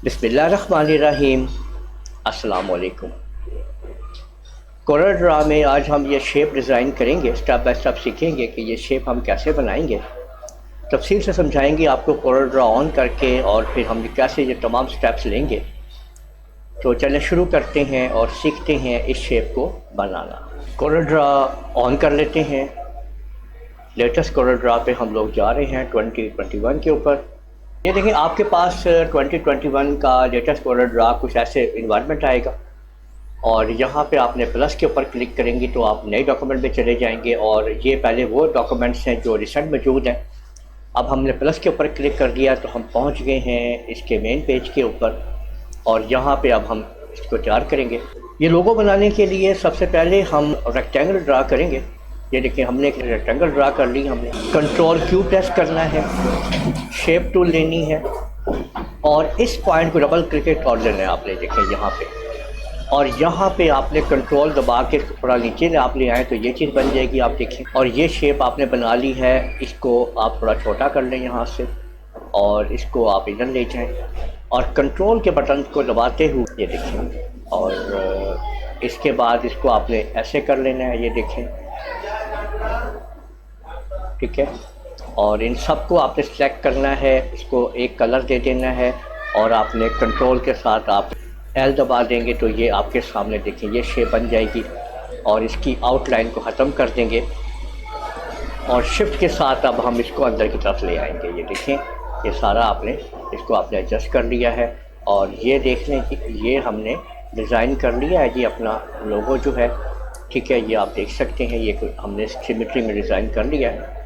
बिस्मिल्लाहिर्रहमानिर्रहीम। अस्सलाम वालेकुम। कोरल ड्रा में आज हम ये शेप डिज़ाइन करेंगे, स्टेप बाय स्टेप सीखेंगे कि ये शेप हम कैसे बनाएंगे। तफसील से समझाएंगे आपको कोरल ड्रा ऑन करके, और फिर हम कैसे ये तमाम स्टेप्स लेंगे। तो चलें शुरू करते हैं और सीखते हैं इस शेप को बनाना। कोरल ड्रा ऑन कर लेते हैं। लेटेस्ट कोरल ड्रा पे हम लोग जा रहे हैं 2021 के ऊपर। ये देखें, आपके पास 2021 का लेटेस्ट कोरल ड्रा कुछ ऐसे इन्वायरमेंट आएगा, और यहाँ पे आपने प्लस के ऊपर क्लिक करेंगे तो आप नए डॉक्यूमेंट में चले जाएंगे, और ये पहले वो डॉक्यूमेंट्स हैं जो रिसेंट मौजूद हैं। अब हमने प्लस के ऊपर क्लिक कर दिया तो हम पहुँच गए हैं इसके मेन पेज के ऊपर, और यहाँ पे अब हम इसको तैयार करेंगे। ये लोगो बनाने के लिए सबसे पहले हम रेक्टेंगल ड्रा करेंगे। ये देखिए, हमने एक रेक्टेंगल ड्रा कर ली। हमने कंट्रोल क्यू प्रेस करना है, शेप टूल लेनी है, और इस पॉइंट को डबल क्लिक कर लेना है आपने। देखें यहाँ पे, और यहाँ पे आपने कंट्रोल दबा के थोड़ा नीचे आप ले आए तो ये चीज़ बन जाएगी। आप देखें, और ये शेप आपने बना ली है। इसको आप थोड़ा छोटा कर लें यहाँ से, और इसको आप इधर ले जाएं, और कंट्रोल के बटन को दबाते हुए ये देखें, और इसके बाद इसको आपने ऐसे कर लेना है। ये देखें, ठीक है। और इन सब को आपने सेलेक्ट करना है, इसको एक कलर दे देना है, और आपने कंट्रोल के साथ आप एल दबा देंगे तो ये आपके सामने देखें ये शेप बन जाएगी। और इसकी आउटलाइन को ख़त्म कर देंगे, और शिफ्ट के साथ अब हम इसको अंदर की तरफ ले आएंगे। ये देखें, ये सारा आपने इसको आपने एडजस्ट कर लिया है, और ये देख लें कि ये हमने डिज़ाइन कर लिया है जी अपना लोगो जो है, ठीक है। ये आप देख सकते हैं, ये हमने सिमेट्री में डिज़ाइन कर लिया है।